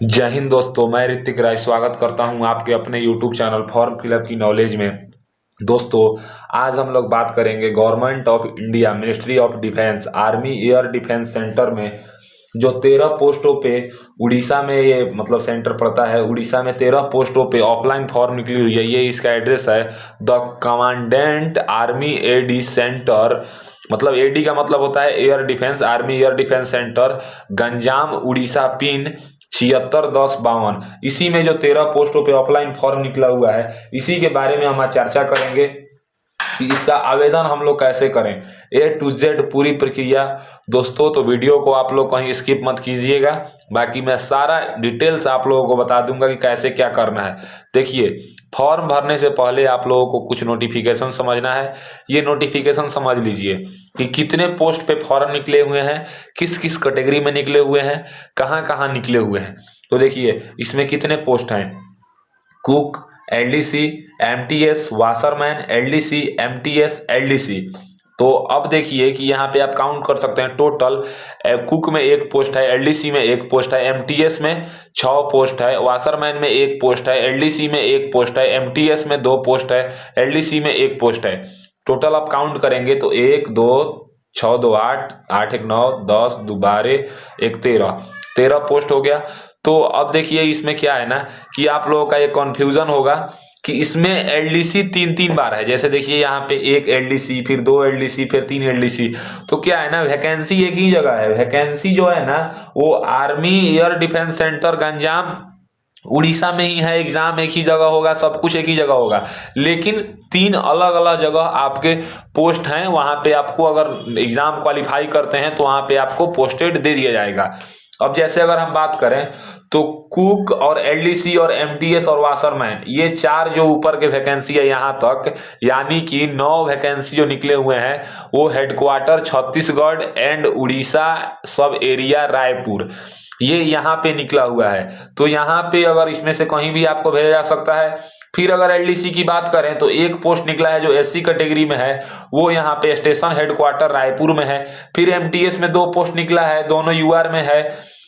जय हिंद दोस्तों, मैं ऋतिक राय स्वागत करता हूं आपके अपने YouTube चैनल फॉर्म फिलअप की नॉलेज में। दोस्तों, आज हम लोग बात करेंगे government of India ministry of defence army air defence centre में जो 13 पोस्टों पे उड़ीसा में ये सेंटर पड़ता है। उड़ीसा में 13 पोस्टों पे ऑफलाइन फॉर्म निकली हुई है। ये इसका एड्रेस है the commandant army AD centre. AD का मतलब होता है air defence, army air defence centre, Ganjam Orissa, pin 761052। इसी में जो 13 पोस्टों पे ऑफलाइन फॉर्म निकला हुआ है, इसी के बारे में हम आज चर्चा करेंगे कि इसका आवेदन हम लोग कैसे करें, A to Z पूरी प्रक्रिया। दोस्तों, तो वीडियो को आप लोग कहीं स्किप मत कीजिएगा, बाकी मैं सारा डिटेल्स आप लोगों को बता दूंगा कि कैसे क्या करना है। देखिए, फॉर्म भरने से पहले आप लोगों को कुछ नोटिफिकेशन समझना है। ये नोटिफिकेशन समझ लीजिए कि कितने पोस्ट पे फॉर्म निकले हुए हैं, किस किस कैटेगरी में निकले हुए हैं, कहाँ कहाँ निकले हुए हैं। तो देखिए, इसमें कितने पोस्ट हैं: cook, LDC, MTS, washerman, LDC, MTS, LDC. तो अब देखिए कि यहाँ पे आप काउंट कर सकते हैं टोटल। कुक में एक पोस्ट है, एलडीसी में एक पोस्ट है, एमटीएस में 6 पोस्ट है, वाशरमैन में एक पोस्ट है, एलडीसी में एक पोस्ट है, एमटीएस में 2 पोस्ट है, एलडीसी में एक पोस्ट है। टोटल आप काउंट करेंगे तो 1 2 6 2 8 8 1 9 10 2 12 1 13 पोस्ट हो गया। तो अब देखिए, इसमें क्या है ना कि आप लोगों का ये कॉन्फ्यूजन होगा कि इसमें एलडीसी 3 बार है। जैसे देखिए, यहाँ पे एक एलडीसी, फिर 2 एलडीसी, फिर 3 एलडीसी। तो क्या है ना, वैकेंसी एक ही जगह है। वैकेंसी जो है ना, वो army air defence centre Ganjam Orissa में ही है। एग्जाम एक ही जगह होगा, सब कुछ एक ही जगह होगा, लेकिन 3 अलग अलग जगह आपके पोस्ट हैं। वहां पे आपको अगर एग्जाम क्वालिफाई करते हैं तो वहां पे आपको पोस्टेड दे दिया जाएगा। अब जैसे अगर हम बात करें तो कुक और एलडीसी और एमटीएस और वाशरमैन, ये 4 जो ऊपर के वैकेंसी है यहाँ तक, यानी कि 9 वैकेंसी जो निकले हुए हैं, वो हेडक्वार्टर छत्तीसगढ़ एंड उड़ीसा सब एरिया रायपुर, ये यहाँ पे निकला हुआ है। तो यहाँ पे अगर इसमें से कहीं भी आपको भेजा जा सकता है। फिर अगर एलडीसी की बात करें तो एक पोस्ट निकला है जो एससी कैटेगरी में है, वो यहाँ पे स्टेशन हेडक्वार्टर रायपुर में है। फिर एमटीएस में 2 पोस्ट निकला है, दोनों यूआर में है,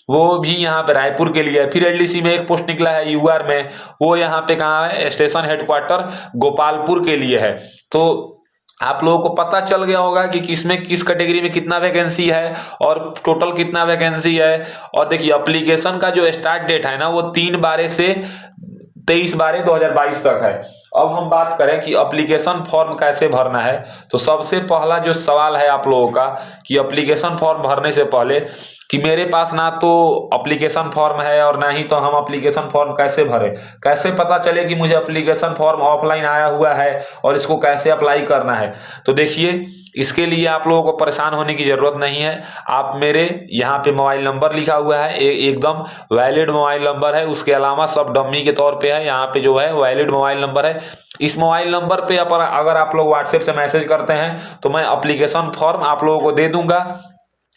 वो भी यहाँ पे रायपुर के लिए है। फिर एलडीसी में एक पोस्ट निकला है यूआर में, वो यहाँ पे कहाँ है, स्टेशन हेडक्वार्टर गोपालपुर के लिए है। तो आप लोगों को पता चल गया होगा कि किसमें किस कैटेगरी में कितना वैकेंसी है और टोटल कितना वैकेंसी है। और देखिए, एप्लीकेशन का जो स्टार्ट डेट है ना, वो 3/12 से 23/12/2022 तक है। अब हम बात करें कि एप्लीकेशन फॉर्म कैसे भरना है, तो सबसे पहला जो सवाल है आप लोगों का कि एप्लीकेशन फॉर्म भरने से पहले कि मेरे पास ना तो एप्लीकेशन फॉर्म है और ना ही तो हम एप्लीकेशन फॉर्म कैसे भरें, कैसे पता चले कि मुझे एप्लीकेशन फॉर्म ऑफलाइन आया हुआ है और इसको कैसे अप्लाई करना है। तो देखिए, इसके लिए आप लोगों को परेशान होने की जरूरत नहीं है। आप मेरे यहाँ पे मोबाइल नंबर लिखा हुआ है, एकदम वैलिड मोबाइल नंबर है, उसके अलावा सब डम्मी के तौर पे है। यहाँ पे जो है वैलिड मोबाइल नंबर है। इस मोबाइल नंबर पे अगर आप लोग व्हाट्सएप से मैसेज करते हैं तो मैं एप्लीकेशन फॉर्म आप लोगों को दे दूंगा।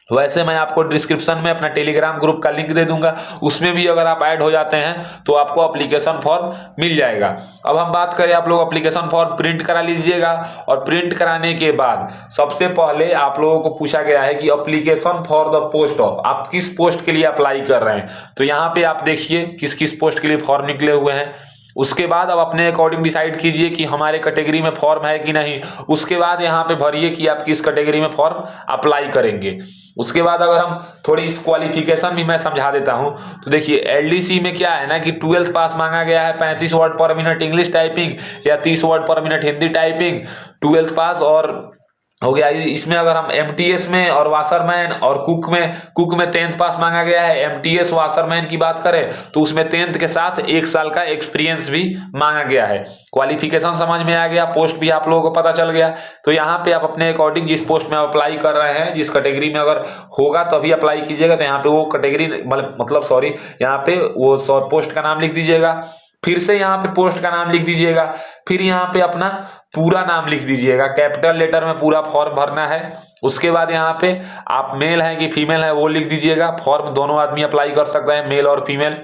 वैसे मैं आपको डिस्क्रिप्शन में अपना टेलीग्राम ग्रुप का लिंक दे दूंगा, उसमें भी अगर आप ऐड हो जाते हैं तो आपको एप्लीकेशन फॉर्म मिल जाएगा। अब हम बात करें, आप लोग एप्लीकेशन फॉर्म प्रिंट करा लीजिएगा और प्रिंट कराने के बाद सबसे पहले आप लोगों को पूछा गया है कि application for the post of, आप किस पोस्ट के लिए अप्लाई कर रहे हैं। तो यहाँ पे आप देखिए किस किस पोस्ट के लिए फॉर्म निकले हुए हैं। उसके बाद अब अपने अकॉर्डिंग डिसाइड कीजिए कि हमारे कैटेगरी में फॉर्म है कि नहीं। उसके बाद यहाँ पे भरिए कि आप किस कैटेगरी में फॉर्म अप्लाई करेंगे। उसके बाद अगर हम थोड़ी इस क्वालिफिकेशन भी मैं समझा देता हूं, तो देखिए, एलडीसी में क्या है ना कि 12th पास मांगा गया है, 35 वर्ड पर मिनट इंग्लिश टाइपिंग या 30 वर्ड पर मिनट हिंदी टाइपिंग, 12th पास और हो गया। इसमें अगर हम एमटीएस में और वाशरमैन और कुक में 10th पास मांगा गया है। एमटीएस वाशरमैन की बात करें तो उसमें 10th के साथ 1 साल का एक्सपीरियंस भी मांगा गया है। क्वालिफिकेशन समझ में आ गया, पोस्ट भी आप लोगों को पता चल गया। तो यहाँ पे आप अपने अकॉर्डिंग जिस पोस्ट में अप्लाई कर रहे हैं, जिस कैटेगरी में अगर होगा तभी अप्लाई कीजिएगा। तो यहाँ पे वो कैटेगरी यहाँ पे वो पोस्ट का नाम लिख दीजिएगा, फिर से यहाँ पे पोस्ट का नाम लिख दीजिएगा, फिर यहाँ पे अपना पूरा नाम लिख दीजिएगा, कैपिटल लेटर में पूरा फॉर्म भरना है। उसके बाद यहाँ पे आप मेल है कि फीमेल है वो लिख दीजिएगा। फॉर्म दोनों आदमी अप्लाई कर सकते हैं, मेल और फीमेल।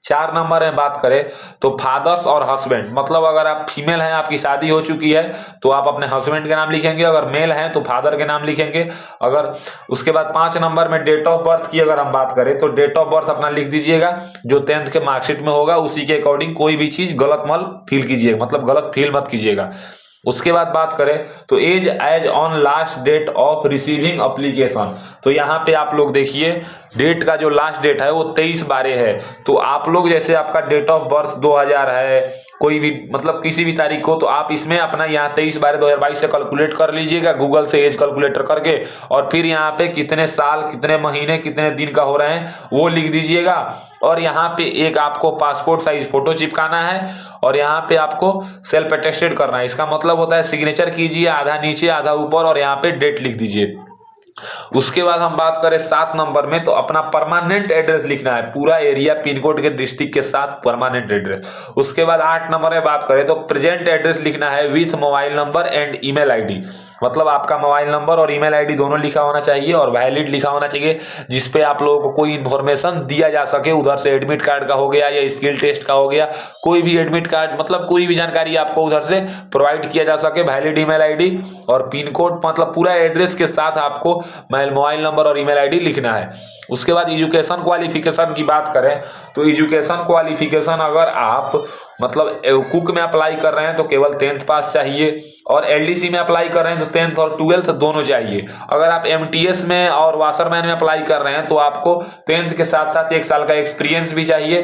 4 नंबर में बात करें तो फादर्स और हस्बैंड, मतलब अगर आप फीमेल हैं, आपकी शादी हो चुकी है, तो आप अपने हस्बैंड के नाम लिखेंगे, अगर मेल हैं तो फादर के नाम लिखेंगे। अगर उसके बाद 5 नंबर में डेट ऑफ बर्थ की अगर हम बात करें तो डेट ऑफ बर्थ अपना लिख दीजिएगा, जो 10th के मार्कशीट में होगा उसी के अकॉर्डिंग कोई भी चीज गलत मत फील कीजिएगा, मतलब गलत फील मत कीजिएगा। उसके बाद बात करें तो age age on last date of receiving application, तो यहाँ पे आप लोग देखिए डेट का जो लास्ट डेट है वो 23/12 है। तो आप लोग जैसे आपका डेट ऑफ बर्थ 2000 है, कोई भी मतलब किसी भी तारीख को, तो आप इसमें अपना यहाँ 23/12/2022 से कैलकुलेट कर लीजिएगा गूगल से एज कैलकुलेटर करके, और फिर यहाँ पे कितने साल, कितने महीने, कितने दिन का हो रहे हैं वो लिख दीजिएगा। और यहाँ पे एक आपको पासपोर्ट साइज फोटो चिपकाना है, और यहाँ पे आपको सेल्फ अटेस्टेड करना है। इसका मतलब होता है सिग्नेचर कीजिए, आधा नीचे आधा ऊपर, और यहाँ पे डेट लिख दीजिए। उसके बाद हम बात करें 7 नंबर में, तो अपना परमानेंट एड्रेस लिखना है, पूरा एरिया पिन कोड के डिस्ट्रिक्ट के साथ परमानेंट एड्रेस। उसके बाद 8 नंबर में बात करें तो प्रेजेंट एड्रेस लिखना है with mobile number and email ID, मतलब आपका मोबाइल नंबर और ईमेल आईडी दोनों लिखा होना चाहिए, और वैलिड लिखा होना चाहिए, जिसपे आप लोगों को कोई इन्फॉर्मेशन दिया जा सके, उधर से एडमिट कार्ड का हो गया या स्किल टेस्ट का हो गया, कोई भी एडमिट कार्ड, मतलब कोई भी जानकारी आपको उधर से प्रोवाइड किया जा सके। वैलिड ईमेल आईडी और पिन कोड, मतलब पूरा एड्रेस के साथ आपको मोबाइल नंबर और ईमेल आईडी लिखना है। उसके बाद एजुकेशन क्वालिफिकेशन की बात करें तो एजुकेशन क्वालिफिकेशन अगर आप मतलब कुक में अप्लाई कर रहे हैं तो केवल 10th पास चाहिए, और एलडीसी में अप्लाई कर रहे हैं तो 10th और 12th दोनों चाहिए। अगर आप एमटीएस में और वाशरमैन में अप्लाई कर रहे हैं तो आपको 10th के साथ साथ 1 साल का एक्सपीरियंस भी चाहिए।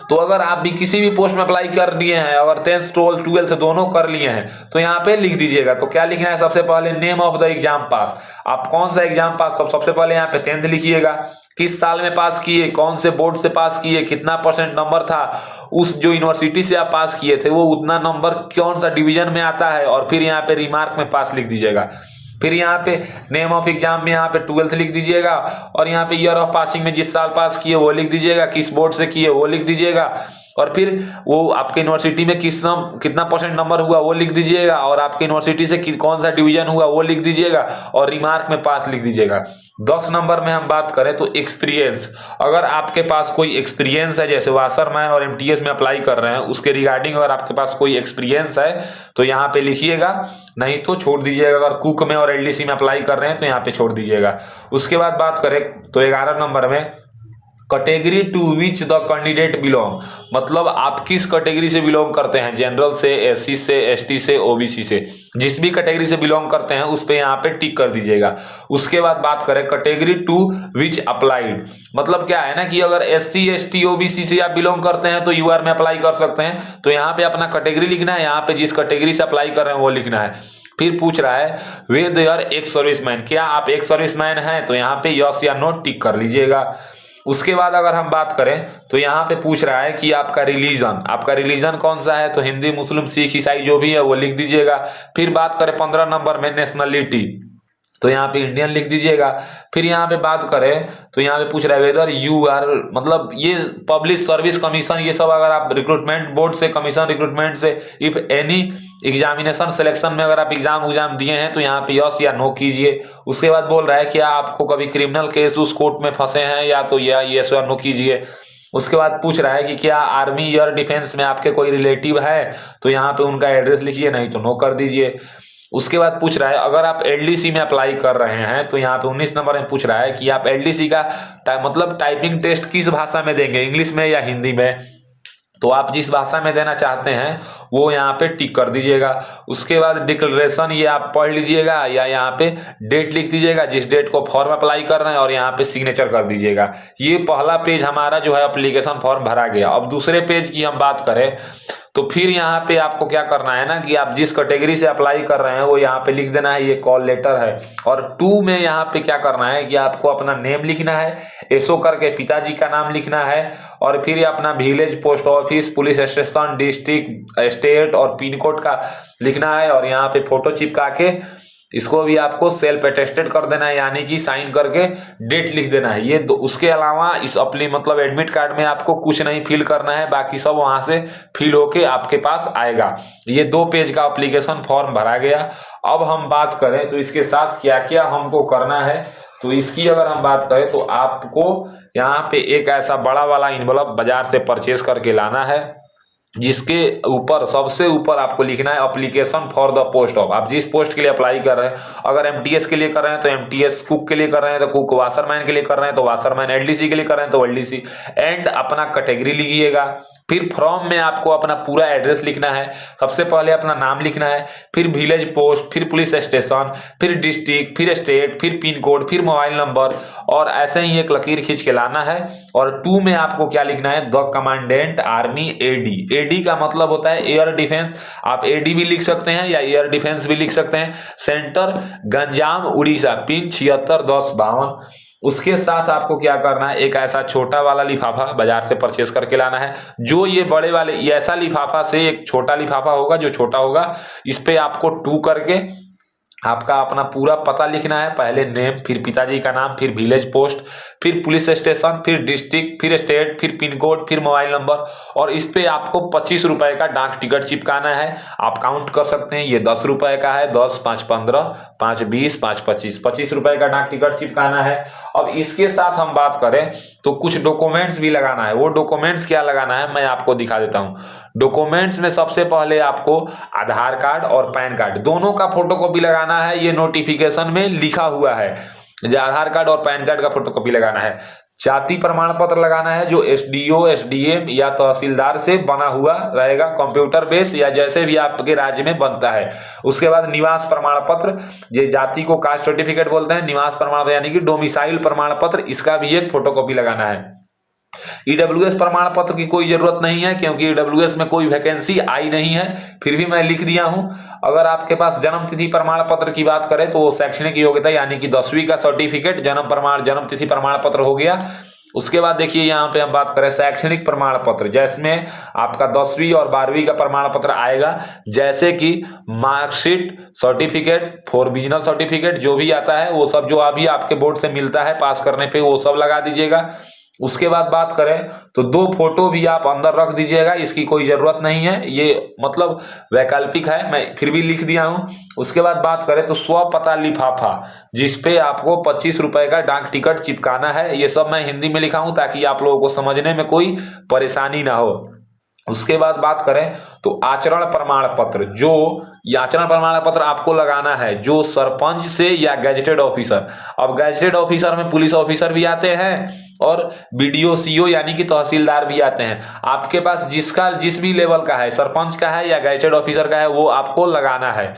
तो अगर आप भी किसी भी पोस्ट में अप्लाई कर लिए हैं, अगर 10th 12th दोनों कर लिए हैं, तो यहाँ पे लिख दीजिएगा। तो क्या लिखना है, सबसे पहले नेम ऑफ द एग्जाम पास, आप कौन सा एग्जाम पास, तो सबसे पहले यहाँ पे 10th लिखिएगा, किस साल में पास किए, कौन से बोर्ड से पास किए, कितना % नंबर था, उस जो यूनिवर्सिटी से आप पास किए थे वो उतना नंबर कौन सा डिवीजन में आता है, और फिर यहाँ पे रिमार्क में पास लिख दीजिएगा। फिर यहाँ पे नेम ऑफ एग्जाम में यहाँ पे 12th लिख दीजिएगा, और यहाँ पे ईयर ऑफ पासिंग में जिस साल पास किए वो लिख दीजिएगा, किस बोर्ड से किए वो लिख दीजिएगा, और फिर वो आपके यूनिवर्सिटी में कितना % नंबर हुआ वो लिख दीजिएगा, और आपके यूनिवर्सिटी से कौन सा डिवीजन हुआ वो लिख दीजिएगा, और रिमार्क में पास लिख दीजिएगा। 10 नंबर में हम बात करें तो एक्सपीरियंस, अगर आपके पास कोई एक्सपीरियंस है, जैसे वाशरमैन और एमटीएस में अप्लाई कर रहे हैं उसके रिगार्डिंग अगर आपके पास कोई एक्सपीरियंस है तो यहाँ पे लिखिएगा, नहीं तो छोड़ दीजिएगा। अगर कुक में और एलडीसी में अप्लाई कर रहे हैं तो यहाँ पे छोड़ दीजिएगा। उसके बाद बात करें तो 11 नंबर में category to which the candidate belong, मतलब आप किस कैटेगरी से बिलोंग करते हैं, जनरल से, एससी से, एसटी से, ओबीसी से, जिस भी कैटेगरी से बिलोंग करते हैं उस पे यहाँ पे टिक कर दीजिएगा। उसके बाद बात करें कैटेगरी टू विच अप्लाइड, मतलब क्या है ना कि अगर एससी एसटी ओबीसी से आप बिलोंग करते हैं तो यूआर में अप्लाई कर सकते हैं, तो यहाँ पे अपना कैटेगरी लिखना है, यहाँ पे जिस कैटेगरी से अप्लाई कर रहे हैं वो लिखना है। फिर पूछ रहा है वे दे आर एक्स सर्विसमैन, क्या आप एक सर्विसमैन हैं, तो यहाँ पे यस या नो टिक कर लीजिएगा। उसके बाद अगर हम बात करें तो यहाँ पे पूछ रहा है कि आपका रिलीजन कौन सा है, तो हिंदी, मुस्लिम, सिख, ईसाई जो भी है वो लिख दीजिएगा। फिर बात करें 15 नंबर में नेशनलिटी, तो यहाँ पे इंडियन लिख दीजिएगा। फिर यहाँ पे बात करें तो यहाँ पे पूछ रहा है वेदर यू आर, मतलब ये पब्लिक सर्विस कमीशन, ये सब अगर आप रिक्रूटमेंट बोर्ड से, कमीशन रिक्रूटमेंट से, इफ एनी एग्जामिनेशन सिलेक्शन में अगर आप एग्जाम दिए हैं तो यहाँ पे यस या नो कीजिए। उसके बाद बोल रहा है क्या आपको कभी क्रिमिनल केस उस कोर्ट में फंसे हैं, या तो यस या नो कीजिए। उसके बाद पूछ रहा है कि क्या आर्मी एयर डिफेंस में आपके कोई रिलेटिव है, तो यहाँ पे उनका एड्रेस लिखिए, नहीं तो नो कर दीजिए। उसके बाद पूछ रहा है अगर आप एलडीसी में अप्लाई कर रहे हैं तो यहाँ पे 19 नंबर में पूछ रहा है कि आप एलडीसी का मतलब टाइपिंग टेस्ट किस भाषा में देंगे, इंग्लिश में या हिंदी में, तो आप जिस भाषा में देना चाहते हैं वो यहाँ पे टिक कर दीजिएगा। उसके बाद डिक्लेरेशन ये आप पढ़ लीजिएगा, या यहाँ पे डेट लिख दीजिएगा जिस डेट को फॉर्म अप्लाई कर रहे हैं, और यहाँ पे सिग्नेचर कर दीजिएगा। ये पहला पेज हमारा जो है एप्लीकेशन फॉर्म भरा गया। अब दूसरे पेज की हम बात करें तो फिर यहाँ पे आपको क्या करना है ना कि आप जिस कैटेगरी से अप्लाई कर रहे हैं वो यहाँ पे लिख देना है, ये कॉल लेटर है। और 2 में यहाँ पे क्या करना है कि आपको अपना नेम लिखना है, एसओ करके पिताजी का नाम लिखना है, और फिर अपना village, post office, police station, district, state और पिन कोड का लिखना है, और यहाँ पे फोटो चिपका के इसको भी आपको सेल्फ अटेस्टेड कर देना है, यानी कि साइन करके डेट लिख देना है। ये उसके अलावा इस मतलब एडमिट कार्ड में आपको कुछ नहीं फिल करना है, बाकी सब वहां से फिल होके आपके पास आएगा। ये 2 पेज का एप्लीकेशन फॉर्म भरा गया। अब हम बात करें तो इसके साथ क्या क्या हमको करना है, तो इसकी अगर हम बात करें तो आपको यहाँ पे एक ऐसा बड़ा वाला इन्वलप बाजार से परचेज करके लाना है, जिसके ऊपर सबसे ऊपर आपको लिखना है application for the post of. आप जिस पोस्ट के लिए अप्लाई कर रहे हैं, अगर एमटीएस के लिए कर रहे हैं तो एमटीएस, कुक के लिए कर रहे हैं तो कुक, वाशरमैन के लिए कर रहे हैं तो वाशरमैन, एलडीसी के लिए कर रहे हैं तो एलडीसी, एंड अपना कैटेगरी लिखिएगा। फिर फॉर्म में आपको अपना पूरा एड्रेस लिखना है। सबसे पहले अपना नाम लिखना है, फिर विलेज पोस्ट, फिर पुलिस स्टेशन, फिर डिस्ट्रिक्ट, फिर स्टेट, फिर पिन कोड, फिर मोबाइल नंबर, और ऐसे ही एक लकीर खींच के लाना है। और 2 में आपको क्या लिखना है, the commandant army AD. AD का मतलब होता है एयर डिफेंस, आप एडी भी लिख सकते हैं या एयर डिफेंस भी लिख सकते हैं। Centre Ganjam Orissa, pin 761052। उसके साथ आपको क्या करना है, एक ऐसा छोटा वाला लिफाफा बाजार से परचेस करके लाना है। जो ये बड़े वाले, ये ऐसा लिफाफा से एक छोटा लिफाफा होगा, जो छोटा होगा, इस पे आपको 2 करके आपका अपना पूरा पता लिखना है। पहले नेम, फिर पिताजी का नाम, फिर विलेज पोस्ट, फिर पुलिस स्टेशन, फिर डिस्ट्रिक्ट, फिर स्टेट, फिर पिन कोड, फिर मोबाइल नंबर, और इस पे आपको 25 रुपए का डाक टिकट चिपकाना है। आप काउंट कर सकते हैं, ये 10 रुपए का है, 10, 5, 15, 5, 20, 5, 25, 25 रुपए का डाक टिकट चिपकाना है। अब इसके साथ हम बात करें तो कुछ डॉक्यूमेंट्स भी लगाना है। वो डॉक्यूमेंट्स क्या लगाना है मैं आपको दिखा देता हूँ। डॉक्यूमेंट्स में सबसे पहले आपको आधार कार्ड और पैन कार्ड दोनों का फोटोकॉपी लगाना है। ये नोटिफिकेशन में लिखा हुआ है, आधार कार्ड और पैन कार्ड का फोटोकॉपी लगाना है। जाति प्रमाण पत्र लगाना है, जो एसडीओ, एसडीएम या तहसीलदार से बना हुआ रहेगा, कंप्यूटर बेस या जैसे भी आपके राज्य में बनता है। उसके बाद निवास प्रमाण पत्र, ये जाति को कास्ट सर्टिफिकेट बोलते हैं, निवास प्रमाण पत्र यानी कि डोमिसाइल प्रमाण पत्र, इसका भी एक फोटोकॉपी लगाना है। ईडब्ल्यूएस प्रमाण पत्र की कोई जरूरत नहीं है, क्योंकि ईडब्ल्यूएस में कोई वैकेंसी आई नहीं है, फिर भी मैं लिख दिया हूं। अगर आपके पास जन्म तिथि प्रमाण पत्र की बात करें तो वो शैक्षणिक योग्यता यानी कि 10वीं का सर्टिफिकेट, जन्म तिथि प्रमाण पत्र हो गया। उसके बाद देखिए यहाँ पे हम बात करें शैक्षणिक प्रमाण पत्र, जिसमें आपका 10वीं और 12वीं का प्रमाण पत्र आएगा, जैसे कि मार्कशीट, सर्टिफिकेट, प्रोविजनल सर्टिफिकेट, जो भी आता है वो सब जो अभी आपके बोर्ड से मिलता है पास करने पे, वो सब लगा दीजिएगा। उसके बाद बात करें तो 2 फोटो भी आप अंदर रख दीजिएगा, इसकी कोई जरूरत नहीं है, ये मतलब वैकल्पिक है, मैं फिर भी लिख दिया हूं। उसके बाद बात करें तो स्व पता लिफाफा, जिसपे आपको 25 रुपए का डाक टिकट चिपकाना है। ये सब मैं हिंदी में लिखा हूं ताकि आप लोगों को समझने में कोई परेशानी ना हो। उसके बाद बात करें तो आचरण प्रमाण पत्र, जो आचरण प्रमाण पत्र आपको लगाना है जो सरपंच से या गैजेटेड ऑफिसर। अब गैजेटेड ऑफिसर में पुलिस ऑफिसर भी आते हैं और बीडीओ, सीओ यानी कि तहसीलदार भी आते हैं। आपके पास जिस भी लेवल का है, सरपंच का है या गैजेटेड ऑफिसर का है, वो आपको लगाना है।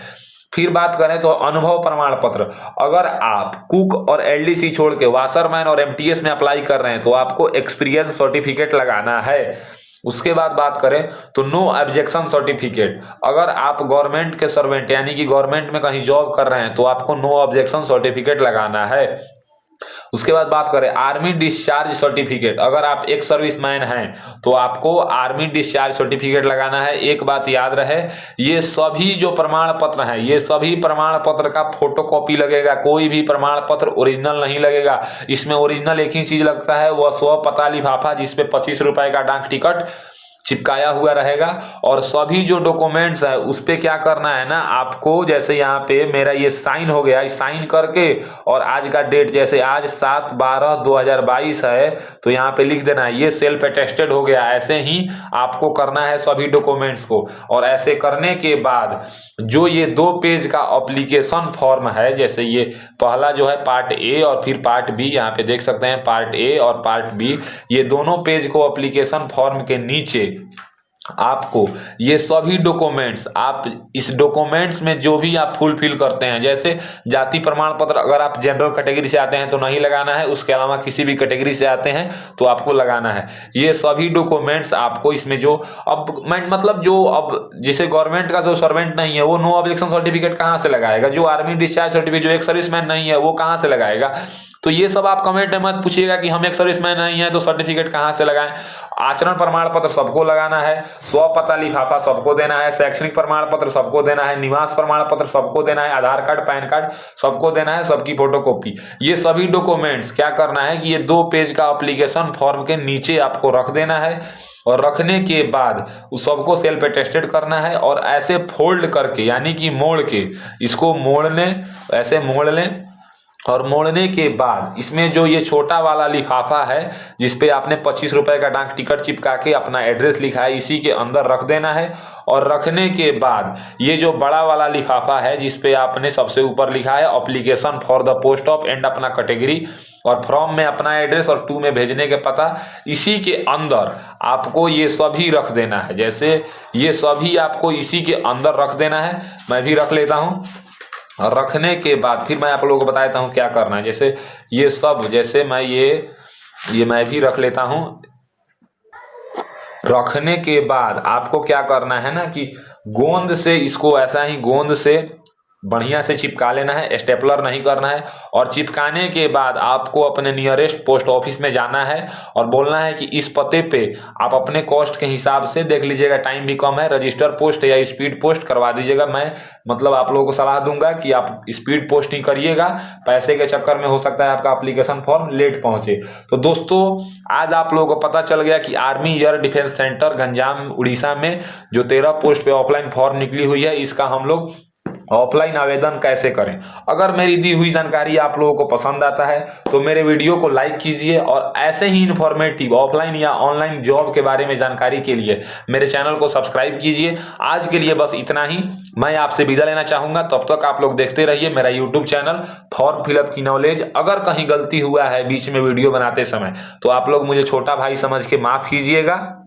फिर बात करें तो अनुभव प्रमाण पत्र, अगर आप कुक और एलडीसी छोड़ के वाशरमैन और एमटीएस में अप्लाई कर रहे हैं तो आपको एक्सपीरियंस सर्टिफिकेट लगाना है। उसके बाद बात करें तो नो ऑब्जेक्शन सर्टिफिकेट, अगर आप गवर्नमेंट के सर्वेंट यानी कि गवर्नमेंट में कहीं जॉब कर रहे हैं तो आपको नो ऑब्जेक्शन सर्टिफिकेट लगाना है। उसके बाद बात करें आर्मी डिस्चार्ज सर्टिफिकेट, अगर आप एक सर्विसमैन हैं तो आपको आर्मी डिस्चार्ज सर्टिफिकेट लगाना है। एक बात याद रहे, ये सभी जो प्रमाण पत्र हैं, ये सभी प्रमाण पत्र का फोटोकॉपी लगेगा, कोई भी प्रमाण पत्र ओरिजिनल नहीं लगेगा। इसमें ओरिजिनल एक ही चीज लगता है, वह स्व पता लिफाफा, जिसपे 25 रुपए का डाक टिकट चिपकाया हुआ रहेगा। और सभी जो डॉक्यूमेंट्स है उस पे क्या करना है ना आपको, जैसे यहाँ पे मेरा ये साइन हो गया, साइन करके और आज का डेट, जैसे आज 7/12/2022 है तो यहाँ पे लिख देना है ये सेल्फ अटेस्टेड हो गया। ऐसे ही आपको करना है सभी डॉक्यूमेंट्स को। और ऐसे करने के बाद जो ये 2 पेज का एप्लीकेशन फॉर्म है, जैसे ये पहला जो है पार्ट ए और फिर पार्ट बी, यहाँ पे देख सकते हैं पार्ट ए और पार्ट बी, ये दोनों पेज को एप्लीकेशन फॉर्म के नीचे आपको ये सभी डॉक्यूमेंट्स, आप इस डॉक्यूमेंट्स में जो भी आप फुलफिल करते हैं, जैसे जाति प्रमाण पत्र अगर आप जनरल कैटेगरी से आते हैं तो नहीं लगाना है, उसके अलावा किसी भी कैटेगरी से आते हैं तो आपको लगाना है। ये सभी डॉक्यूमेंट्स आपको इसमें जो अब मैं मतलब जो अब जैसे गवर्नमेंट का जो सर्वेंट नहीं है वो नो ऑब्जेक्शन सर्टिफिकेट कहाँ से लगाएगा, जो आर्मी डिस्चार्ज सर्टिफिकेट, जो एक सर्विसमैन नहीं है वो कहाँ से लगाएगा। तो ये सब आप कमेंट में मत पूछिएगा कि हम एक सर्विसमैन नहीं है तो सर्टिफिकेट कहाँ से लगाएं। आचरण प्रमाण पत्र सबको लगाना है, स्व पता लिफाफा सबको देना है, शैक्षणिक प्रमाण पत्र सबको देना है, निवास प्रमाण पत्र सबको देना है, आधार कार्ड, पैन कार्ड सबको देना है, सबकी फोटोकॉपी। ये सभी डॉक्यूमेंट्स क्या करना है कि ये 2 पेज का एप्लीकेशन फॉर्म के नीचे आपको रख देना है। और रखने के बाद उस सबको सेल्फ अटेस्टेड करना है और ऐसे फोल्ड करके यानी कि मोड़ के, इसको मोड़ लें, ऐसे मोड़ लें और मोड़ने के बाद इसमें जो ये छोटा वाला लिफाफा है जिसपे आपने 25 रुपए का डाक टिकट चिपका के अपना एड्रेस लिखा है, इसी के अंदर रख देना है। और रखने के बाद ये जो बड़ा वाला लिफाफा है जिसपे आपने सबसे ऊपर लिखा है application for the post of and अपना कैटेगरी, और फ्रॉम में अपना एड्रेस और टू में भेजने के पता, इसी के अंदर आपको ये सभी रख देना है। जैसे ये सभी आपको इसी के अंदर रख देना है। मैं भी रख लेता हूँ। और रखने के बाद फिर मैं आप लोगों को बता देता हूँ क्या करना है। जैसे ये सब, जैसे मैं ये मैं भी रख लेता हूँ। रखने के बाद आपको क्या करना है ना कि गोंद से इसको ऐसा ही गोंद से बढ़िया से चिपका लेना है, स्टेपलर नहीं करना है। और चिपकाने के बाद आपको अपने नियरेस्ट पोस्ट ऑफिस में जाना है और बोलना है कि इस पते पे आप अपने कॉस्ट के हिसाब से देख लीजिएगा, टाइम भी कम है, रजिस्टर पोस्ट या स्पीड पोस्ट करवा दीजिएगा। मैं मतलब आप लोगों को सलाह दूंगा कि आप स्पीड पोस्ट ही करिएगा, पैसे के चक्कर में हो सकता है आपका एप्लीकेशन फॉर्म लेट पहुंचे। तो दोस्तों आज आप लोगों को पता चल गया कि army air defence centre Ganjam Orissa में जो 13 पोस्ट पे ऑफलाइन फॉर्म निकली हुई है, इसका हम लोग ऑफलाइन आवेदन कैसे करें। अगर मेरी दी हुई जानकारी आप लोगों को पसंद आता है तो मेरे वीडियो को लाइक कीजिए, और ऐसे ही इन्फॉर्मेटिव ऑफलाइन या ऑनलाइन जॉब के बारे में जानकारी के लिए मेरे चैनल को सब्सक्राइब कीजिए। आज के लिए बस इतना ही, मैं आपसे विदा लेना चाहूंगा। तब तक आप लोग देखते रहिए मेरा यूट्यूब चैनल फॉर्म फिलअप की नॉलेज। अगर कहीं गलती हुआ है बीच में वीडियो बनाते समय तो आप लोग मुझे छोटा भाई समझ के माफ कीजिएगा।